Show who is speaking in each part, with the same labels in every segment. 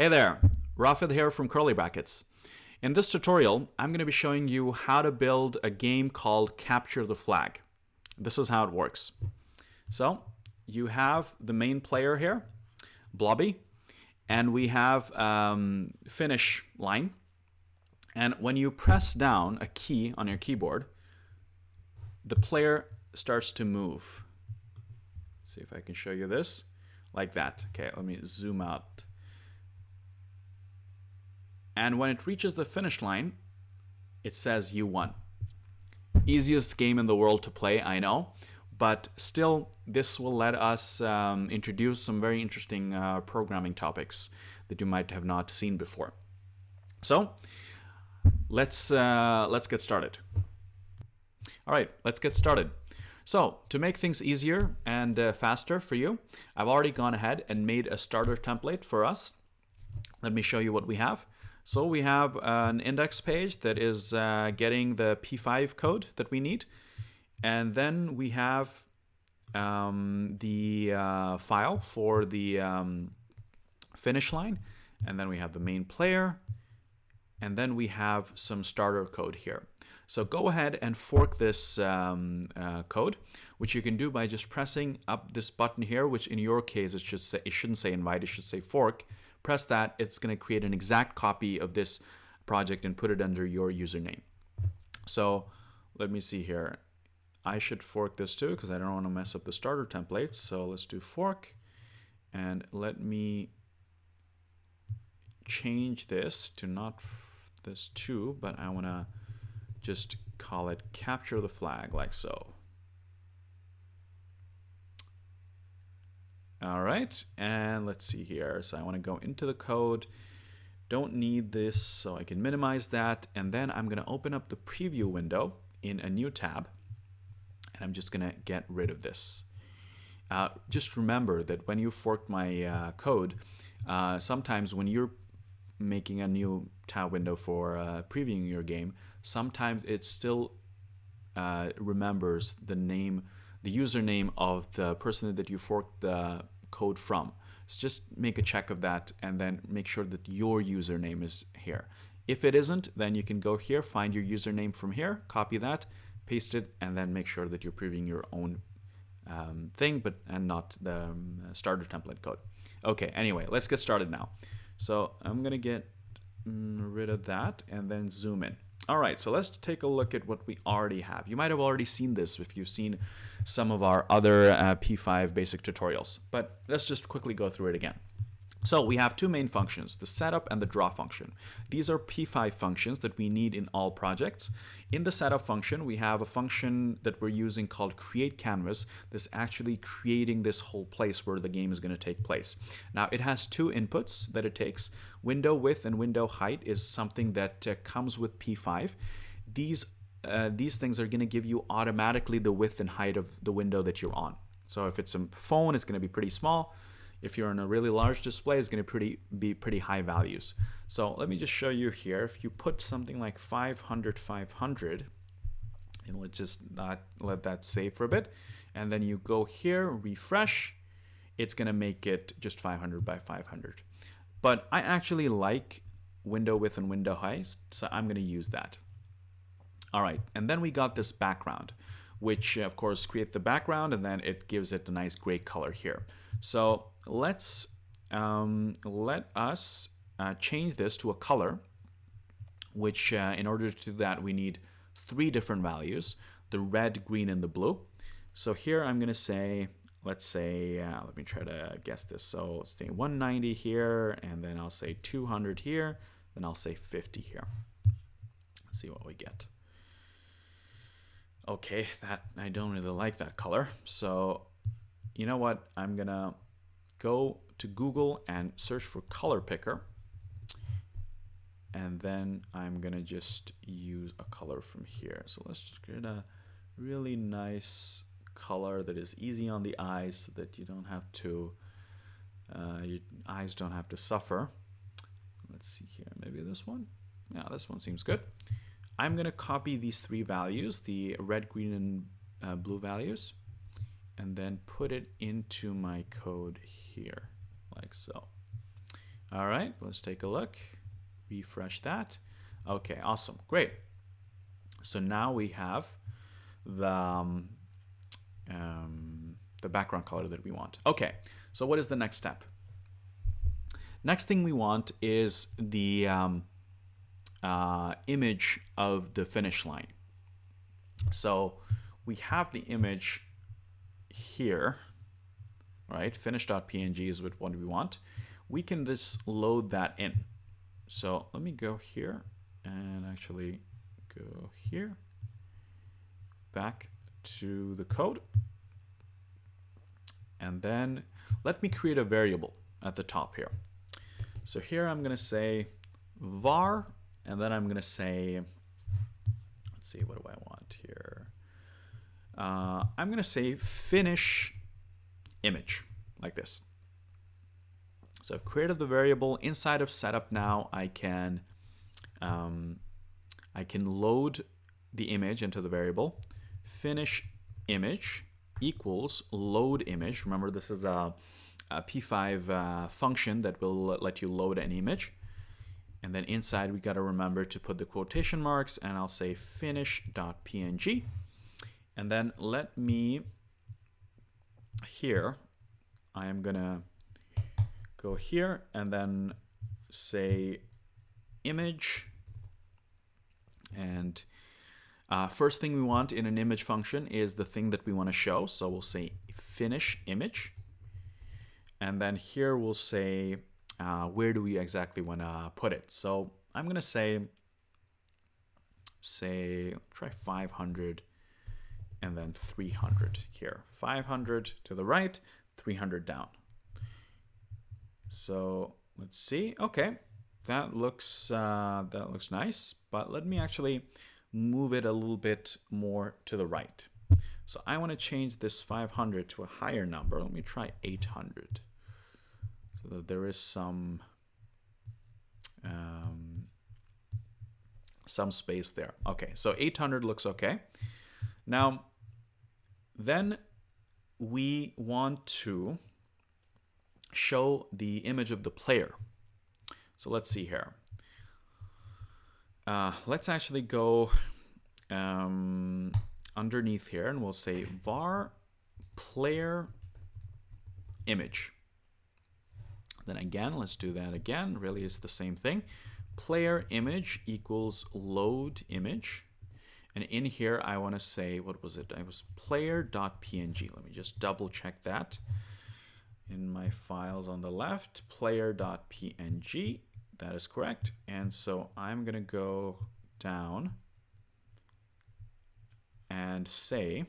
Speaker 1: Hey there, Rafid here from CurlyBrackets. In this tutorial, I'm going to be showing you how to build a game called Capture the Flag. This is how it works. So you have the main player here, Blobby, and we have finish line. And when you press down a key on your keyboard, the player starts to move. See if I can show you this like that. Okay, let me zoom out. And when it reaches the finish line, it says you won. Easiest game in the world to play, I know, but still this will let us introduce some very interesting programming topics that you might have not seen before. So let's get started. All right, let's get started. So to make things easier and faster for you, I've already gone ahead and made a starter template for us. Let me show you what we have. So we have an index page that is getting the P5 code that we need. And then we have the file for the finish line. And then we have the main player. And then we have some starter code here. So go ahead and fork this code, which you can do by just pressing up this button here, which in your case, it shouldn't say invite, it should say fork. Press that, it's going to create an exact copy of this project and put it under your username. So let me see here. I should fork this too because I don't want to mess up the starter templates. So let's do fork, and let me change this to not this too, but I want to just call it capture the flag like so. All right, and let's see here. So I want to go into the code. Don't need this, so I can minimize that. And then I'm going to open up the preview window in a new tab. And I'm just going to get rid of this. Just remember that when you forked my code, sometimes when you're making a new tab window for previewing your game, sometimes it still remembers the name, the username of the person that you forked the code from. So just make a check of that and then make sure that your username is here. If it isn't, then you can go here, find your username from here, copy that, paste it, and then make sure that you're previewing your own thing, and not the starter template code. Okay, anyway, let's get started now. So I'm gonna get rid of that and then zoom in. All right, so let's take a look at what we already have. You might have already seen this if you've seen some of our other P5 basic tutorials, but let's just quickly go through it again. So we have two main functions, the setup and the draw function. These are P5 functions that we need in all projects. In the setup function, we have a function that we're using called create canvas that's actually creating this whole place where the game is going to take place. Now it has two inputs that it takes. Window width and window height is something that comes with P5. These things are going to give you automatically the width and height of the window that you're on. So if it's a phone, it's going to be pretty small. If you're in a really large display, it's going to be pretty high values. So let me just show you here. If you put something like 500, 500, and let's just not let that save for a bit, and then you go here, refresh, it's going to make it just 500 by 500. But I actually like window width and window height, so I'm going to use that. All right, and then we got this background, which of course create the background, and then it gives it a nice gray color here. So let's let us change this to a color, which in order to do that we need three different values: the red, green, and the blue. So here I'm going to say, let's say, let me try to guess this. So let's say 190 here, and then I'll say 200 here, then I'll say 50 here. Let's see what we get. Okay, that I don't really like that color. So you know what? I'm gonna go to Google and search for color picker, and then I'm gonna just use a color from here. So let's just create a really nice color that is easy on the eyes, so that you don't have to your eyes don't have to suffer. Let's see here, maybe this one. Yeah, this one seems good. I'm gonna copy these three values, the red, green, and blue values, and then put it into my code here, like so. All right, let's take a look. Refresh that. Okay, awesome, great. So now we have the background color that we want. Okay, so what is the next step? Next thing we want is the image of the finish line. So we have the image here, right? Finish.png is what we want. We can just load that in. So let me go here and actually go here, back to the code. And then let me create a variable at the top here. So here I'm going to say var, and then I'm going to say, let's see, what do I want here? I'm going to say finish image, like this. So I've created the variable. Inside of setup now, I can load the image into the variable. Finish image equals load image. Remember, this is a P5 function that will let you load an image. And then inside, we got to remember to put the quotation marks, and I'll say finish.png. And then let me, here, I am going to go here and then say image. And first thing we want in an image function is the thing that we want to show. So we'll say finish image. And then here we'll say, where do we exactly want to put it? So I'm going to say try 500 and then 300 here. 500 to the right, 300 down. So let's see. Okay, that looks nice. But let me actually move it a little bit more to the right. So I want to change this 500 to a higher number. Let me try 800. So that there is some space there. Okay, so 800 looks okay. Now, then we want to show the image of the player. So let's see here. Let's actually go underneath here, and we'll say var player image. Then again, let's do that again. Really, it's the same thing. Player image equals load image. And in here, I want to say, what was it? I was player.png. Let me just double check that. In my files on the left, player.png. That is correct. And so I'm going to go down and say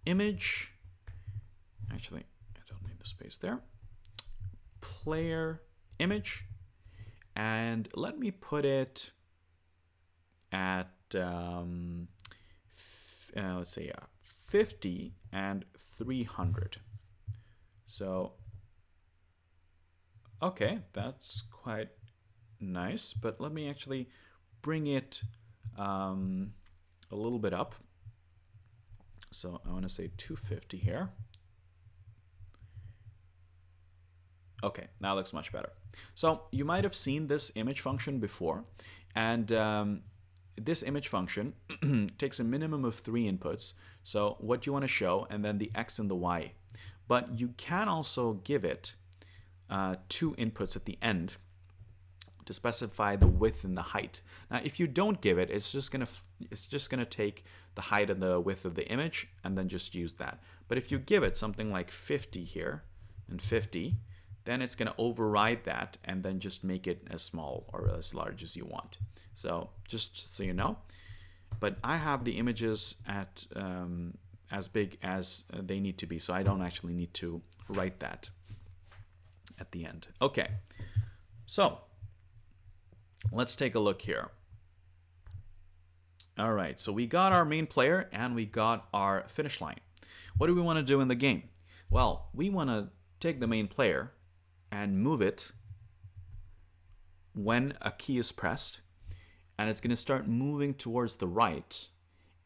Speaker 1: image. Actually, I don't need the space there. Player image. And let me put it at, let's say, 50 and 300. So, okay, that's quite nice. But let me actually bring it a little bit up. So I want to say 250 here. Okay, now it looks much better. So you might have seen this image function before, and this image function takes a minimum of 3 inputs. So what you want to show, and then the X and the Y. But you can also give it 2 inputs at the end to specify the width and the height. Now, if you don't give it, it's just gonna take the height and the width of the image and then just use that. But if you give it something like 50 here and 50, then it's going to override that and then just make it as small or as large as you want. So just so you know. But I have the images at as big as they need to be, so I don't actually need to write that at the end. Okay, so let's take a look here. All right, so we got our main player and we got our finish line. What do we want to do in the game? Well, we want to take the main player and move it when a key is pressed, and it's going to start moving towards the right,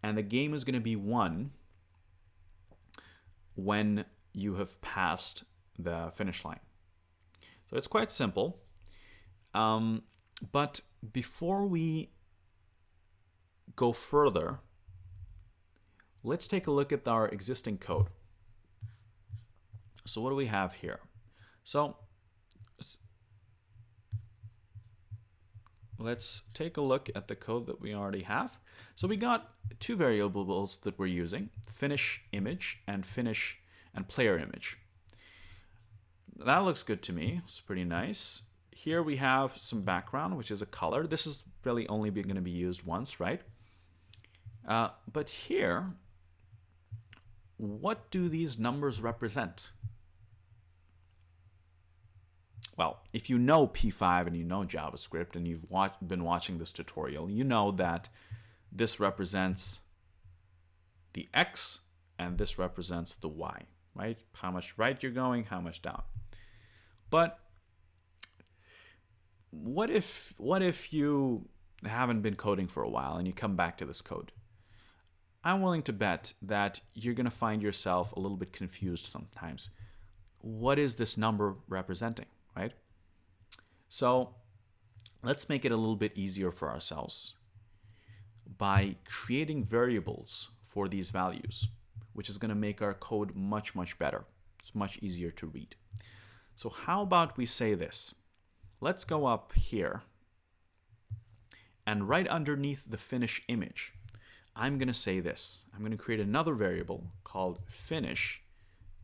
Speaker 1: and the game is going to be won when you have passed the finish line. So it's quite simple. But before we go further, let's take a look at our existing code. So what do we have here? So let's take a look at the code that we already have. So we got two variables that we're using, finish image and player image. That looks good to me. It's pretty nice. Here we have some background, which is a color. This is really only going to be used once, right? But here, what do these numbers represent? Well, if you know P5 and you know JavaScript and you've been watching this tutorial, you know that this represents the X and this represents the Y, right? How much right you're going, how much down. But what if you haven't been coding for a while and you come back to this code? I'm willing to bet that you're going to find yourself a little bit confused sometimes. What is this number representing, right? So let's make it a little bit easier for ourselves by creating variables for these values, which is going to make our code much, much better. It's much easier to read. So how about we say this? Let's go up here, and right underneath the finish image, I'm going to say this. I'm going to create another variable called finish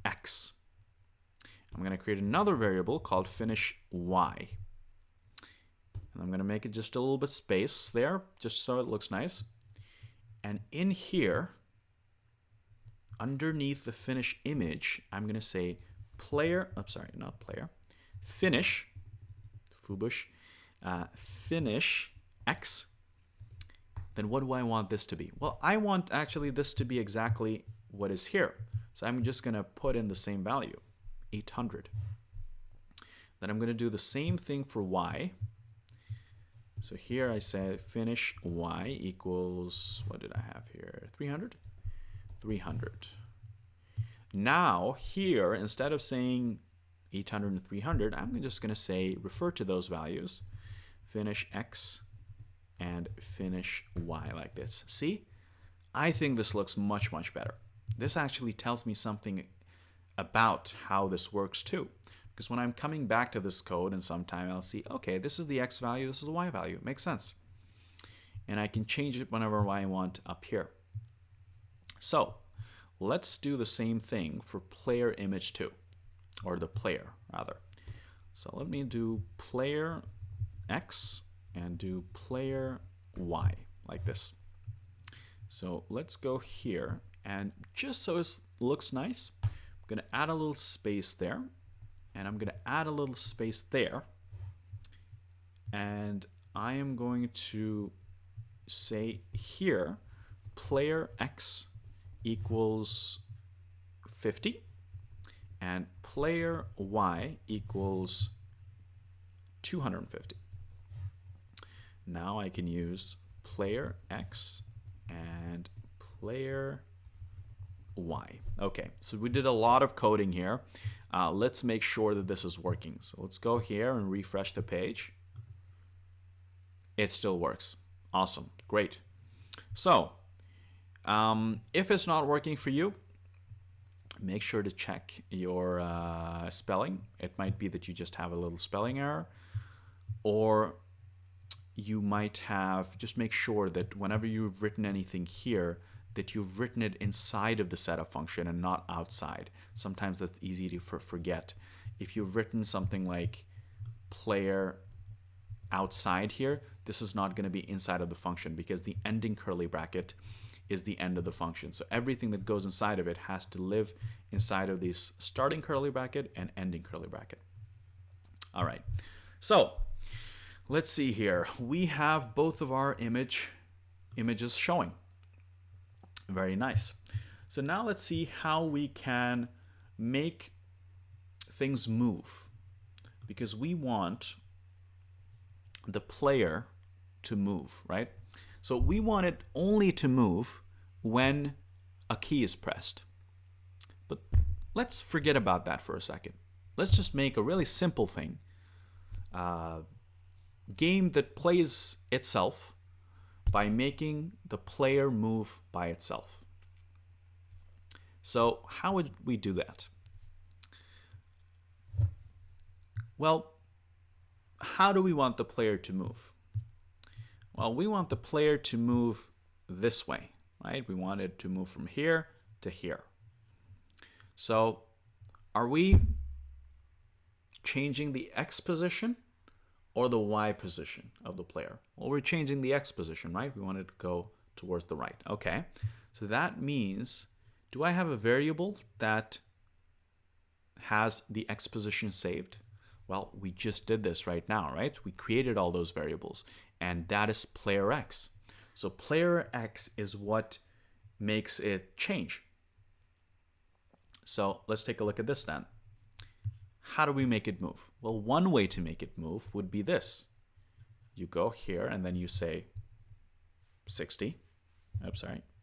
Speaker 1: X. I'm going to create another variable called finish Y. And I'm going to make it just a little bit space there, just so it looks nice. And in here, underneath the finish image, I'm going to say finish, finish X. Then what do I want this to be? Well, I want actually this to be exactly what is here. So I'm just going to put in the same value, 800. Then I'm going to do the same thing for Y. So here I said finish Y equals, what did I have here? 300? 300. Now here, instead of saying 800 and 300, I'm just going to say, refer to those values, finish X and finish Y like this. See? I think this looks much, much better. This actually tells me something about how this works too. Because when I'm coming back to this code and sometime I'll see, okay, this is the X value, this is the Y value. It makes sense. And I can change it whenever I want up here. So let's do the same thing for player image 2, or the player rather. So let me do player X and do player Y like this. So let's go here, and just so it looks nice, I'm going to add a little space there, and I'm going to add a little space there, and I am going to say here player X equals 50 and player Y equals 250. Now I can use player X and player Y. Okay, so we did a lot of coding here. Let's make sure that this is working. So let's go here and refresh the page. It still works. Awesome, great. So if it's not working for you, make sure to check your spelling. It might be that you just have a little spelling error, or you might have, just make sure that whenever you've written anything here, that you've written it inside of the setup function and not outside. Sometimes that's easy to forget. If you've written something like player outside here, this is not going to be inside of the function because the ending curly bracket is the end of the function. So everything that goes inside of it has to live inside of this starting curly bracket and ending curly bracket. All right, so let's see here. We have both of our images showing. Very nice. So now let's see how we can make things move, because we want the player to move, right? So we want it only to move when a key is pressed. But let's forget about that for a second. let's just make a really simple thing. Game that plays itself by making the player move by itself. So how would we do that? Well, how do we want the player to move? Well, we want the player to move this way, right? We want it to move from here to here. So are we changing the X position or the Y position of the player? Well, we're changing the X position, right? We want it to go towards the right. Okay, so that means, do I have a variable that has the X position saved? Well, we just did this right now, right? We created all those variables, and that is player X. So player X is what makes it change. So let's take a look at this then. How do we make it move? Well, one way to make it move would be this. You go here and then you say 60.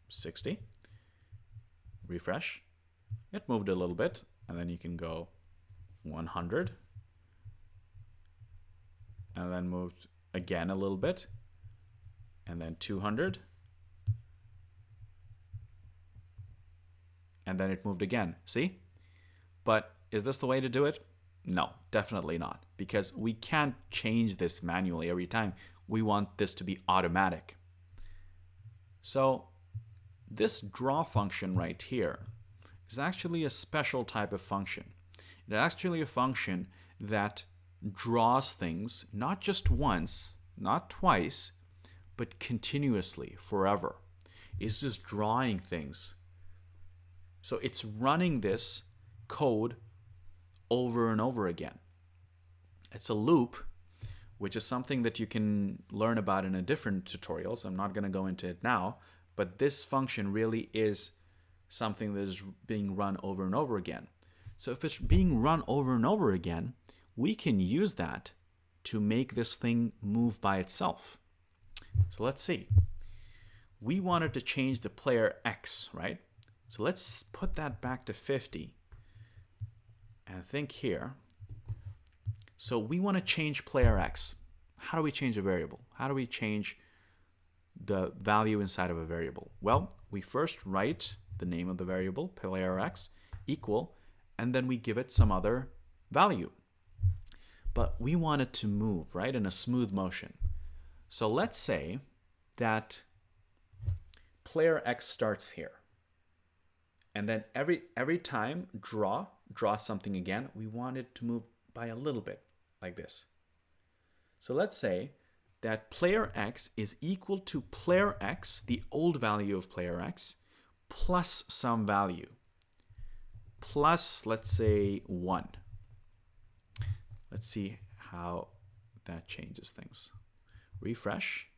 Speaker 1: 60. Refresh. It moved a little bit, and then you can go 100. And then moved again a little bit, and then 200, and then it moved again. See? But is this the way to do it? No, definitely not, because we can't change this manually every time. We want this to be automatic. So this draw function right here is actually a special type of function. It's actually a function that draws things not just once, not twice, but continuously, forever. It's just drawing things. So it's running this code over and over again. It's a loop, which is something that you can learn about in a different tutorial, so I'm not going to go into it now, but this function really is something that is being run over and over again. So if it's being run over and over again, we can use that to make this thing move by itself. So let's see. We wanted to change the player X, right? So let's put that back to 50. And think here. So we want to change player X. How do we change a variable? How do we change the value inside of a variable? Well, we first write the name of the variable, player X, equal, and then we give it some other value. But we want it to move, right, in a smooth motion. So let's say that player X starts here. And then every time draw something again, we want it to move by a little bit, like this. So let's say that player X is equal to player X, the old value of player X, plus some value. Plus, let's say 1. Let's see how that changes things. Refresh.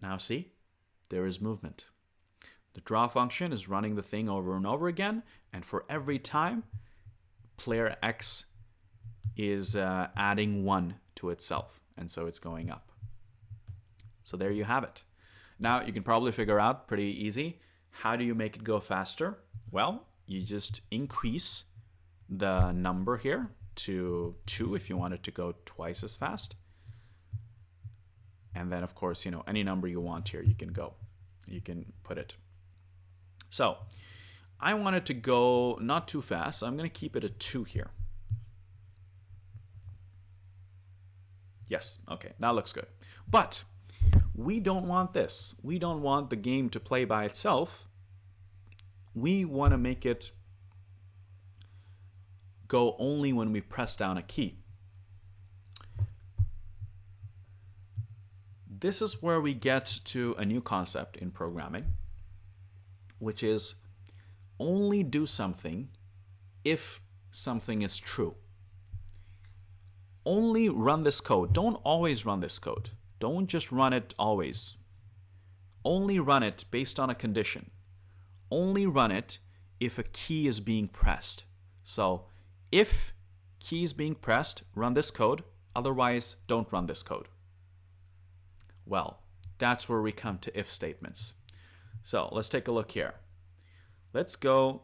Speaker 1: Now see, there is movement. The draw function is running the thing over and over again, and for every time, player X is adding 1 to itself, and so it's going up. So there you have it. Now you can probably figure out pretty easy, how do you make it go faster? Well, you just increase the number here to 2 if you want it to go twice as fast. And then of course, any number you want here, you can put it. So I want it to go not too fast, so I'm going to keep it at 2 here. Yes, okay, that looks good. But we don't want this. We don't want the game to play by itself. We want to make it go only when we press down a key. This is where we get to a new concept in programming, which is only do something if something is true. Only run this code. Don't always run this code. Don't just run it always. Only run it based on a condition. Only run it if a key is being pressed. So if key is being pressed, run this code. Otherwise, don't run this code. Well, that's where we come to if statements. So let's take a look here. Let's go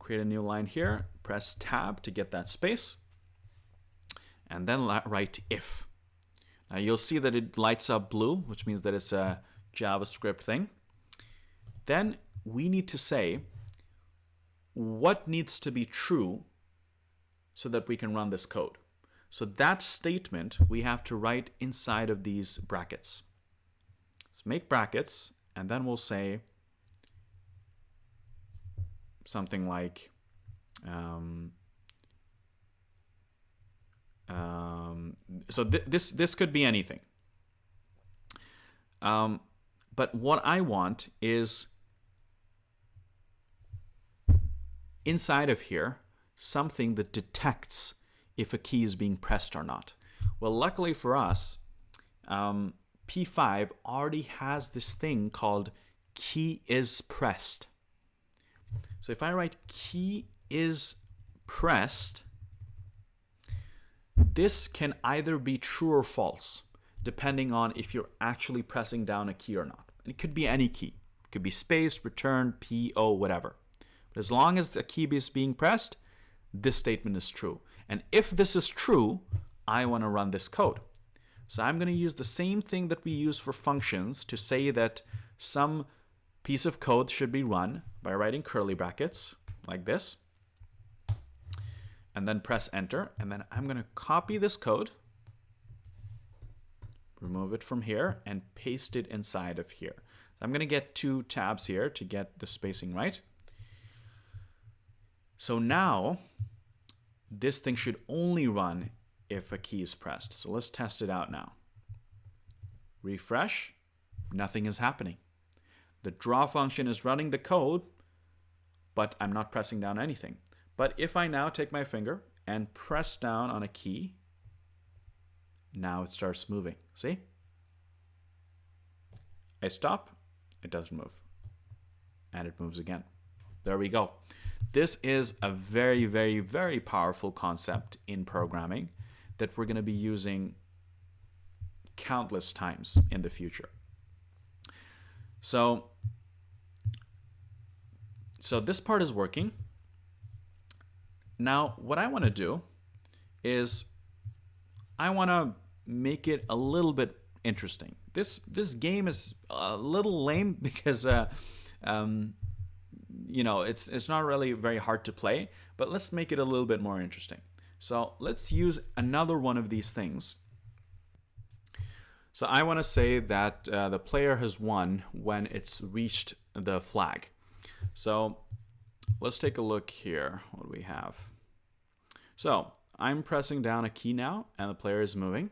Speaker 1: create a new line here, press tab to get that space, and then write if. Now you'll see that it lights up blue, which means that it's a JavaScript thing. Then we need to say what needs to be true so that we can run this code. So that statement we have to write inside of these brackets. So make brackets, and then we'll say something like this could be anything. But what I want is inside of here something that detects if a key is being pressed or not. Well, luckily for us, P5 already has this thing called key is pressed. So if I write key is pressed, this can either be true or false, depending on if you're actually pressing down a key or not. And it could be any key. It could be space, return, P, O, whatever. But as long as the key is being pressed, this statement is true. And if this is true, I want to run this code. So I'm going to use the same thing that we use for functions to say that some piece of code should be run by writing curly brackets like this, and then press enter, and then I'm going to copy this code, remove it from here, and paste it inside of here. So I'm going to get 2 tabs here to get the spacing right. So now this thing should only run if a key is pressed. So let's test it out now. Refresh, nothing is happening. The draw function is running the code, but I'm not pressing down anything. But if I now take my finger and press down on a key, now it starts moving. See? I stop, it doesn't move. And it moves again. There we go. This is a very, very, very powerful concept in programming that we're going to be using countless times in the future. So this part is working. Now, what I want to do is I want to make it a little bit interesting. This game is a little lame because you know, it's not really very hard to play, but let's make it a little bit more interesting. So let's use another one of these things. So I want to say that the player has won when it's reached the flag. So let's take a look here. What do we have? So I'm pressing down a key now, and the player is moving.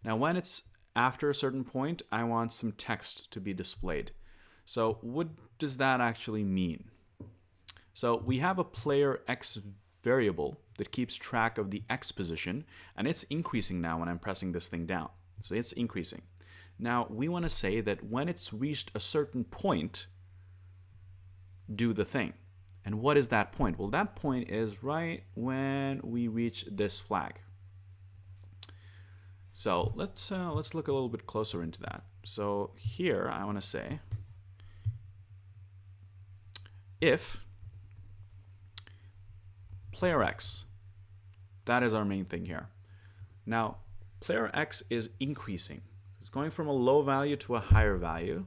Speaker 1: Now when it's after a certain point, I want some text to be displayed. So what does that actually mean? So we have a player X variable that keeps track of the X position, and it's increasing now when I'm pressing this thing down. So it's increasing. Now we want to say that when it's reached a certain point, do the thing. And what is that point? Well, that point is right when we reach this flag. So let's look a little bit closer into that. So here I want to say if player X, that is our main thing here. Now player X is increasing. It's going from a low value to a higher value.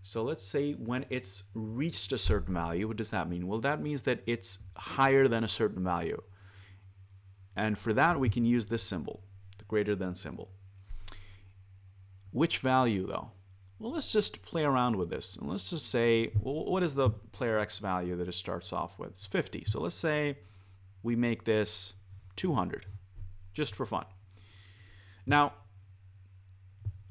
Speaker 1: So let's say when it's reached a certain value, what does that mean? Well, that means that it's higher than a certain value. And for that, we can use this symbol, the greater than symbol. Which value though? Well, let's just play around with this. And let's just say, well, what is the player X value that it starts off with? It's 50. So let's say we make this 200, just for fun. Now,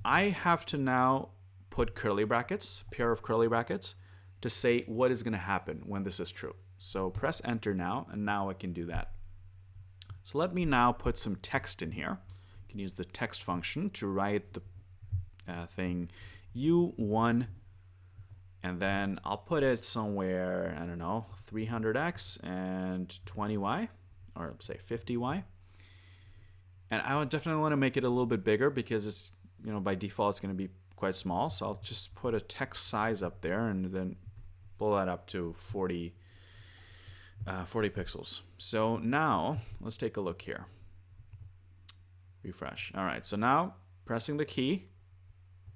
Speaker 1: I have to now put curly brackets, pair of curly brackets, to say what is going to happen when this is true. So press enter now, and now I can do that. So let me now put some text in here. You can use the text function to write the thing U1, and then I'll put it somewhere, I don't know, 300x and 20y, or say 50y. And I would definitely want to make it a little bit bigger because it's, you know, by default it's going to be quite small. So I'll just put a text size up there and then pull that up to 40 40 pixels. So now let's take a look here. Refresh. All right, so now pressing the key,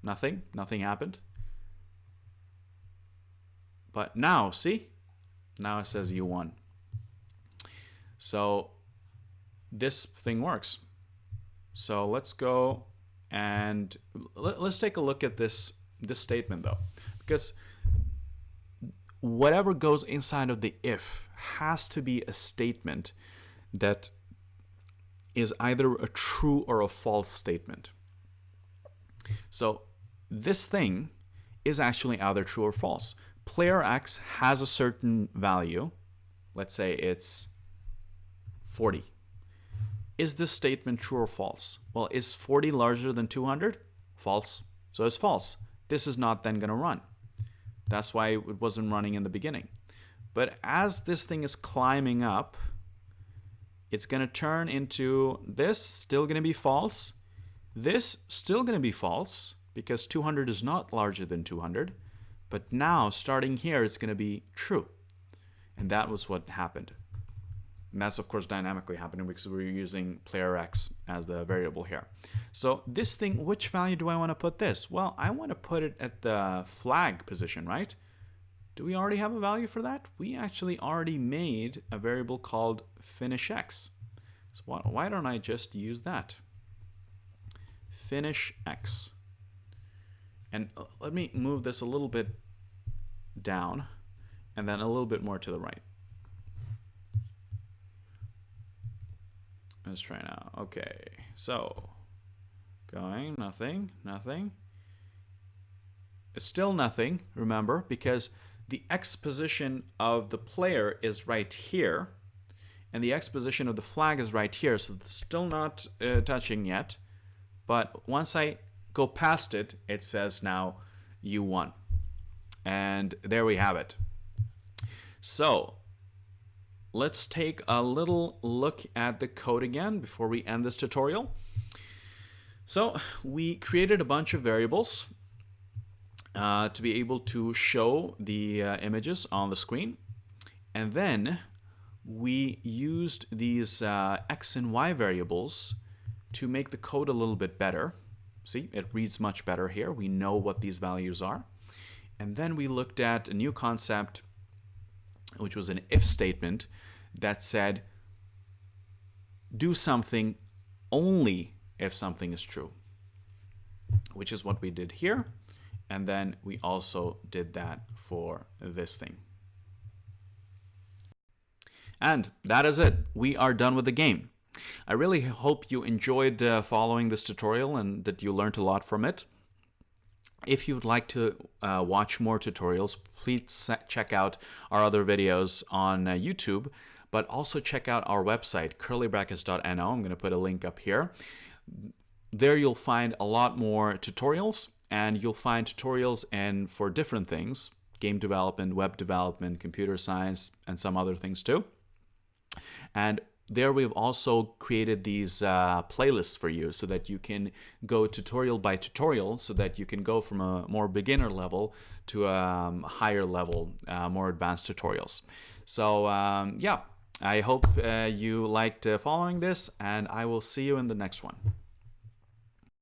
Speaker 1: nothing happened. But now, see? Now it says you won. So this thing works. So let's go and let's take a look at this statement though, because whatever goes inside of the if has to be a statement that is either a true or a false statement. So this thing is actually either true or false. Player X has a certain value. Let's say it's 40. Is this statement true or false? Well, is 40 larger than 200? False. So it's false. This is not then going to run. That's why it wasn't running in the beginning. But as this thing is climbing up, it's going to turn into this, still going to be false. This, still going to be false, because 200 is not larger than 200. But now, starting here, it's going to be true. And that was what happened. And that's, of course, dynamically happening because we're using player X as the variable here. So this thing, which value do I want to put this? Well, I want to put it at the flag position, right? Do we already have a value for that? We actually already made a variable called finishX. So why don't I just use that? FinishX. And let me move this a little bit down and then a little bit more to the right. Let's try now. Okay, so going, nothing. It's still nothing, remember, because the X position of the player is right here, and the X position of the flag is right here, so it's still not touching yet. But once I go past it, it says now you won. And there we have it. So let's take a little look at the code again before we end this tutorial. So we created a bunch of variables to be able to show the images on the screen. And then we used these X and Y variables to make the code a little bit better. See, it reads much better here. We know what these values are. And then we looked at a new concept, which was an if statement that said, do something only if something is true, which is what we did here. And then we also did that for this thing. And that is it. We are done with the game. I really hope you enjoyed following this tutorial and that you learned a lot from it. If you'd like to watch more tutorials, please check out our other videos on YouTube, but also check out our website, CurlyBrackets.no. I'm going to put a link up here. There you'll find a lot more tutorials, and you'll find tutorials and for different things, game development, web development, computer science, and some other things too. And there we've also created these playlists for you so that you can go tutorial by tutorial, so that you can go from a more beginner level to a higher level, more advanced tutorials. So yeah, I hope you liked following this, and I will see you in the next one.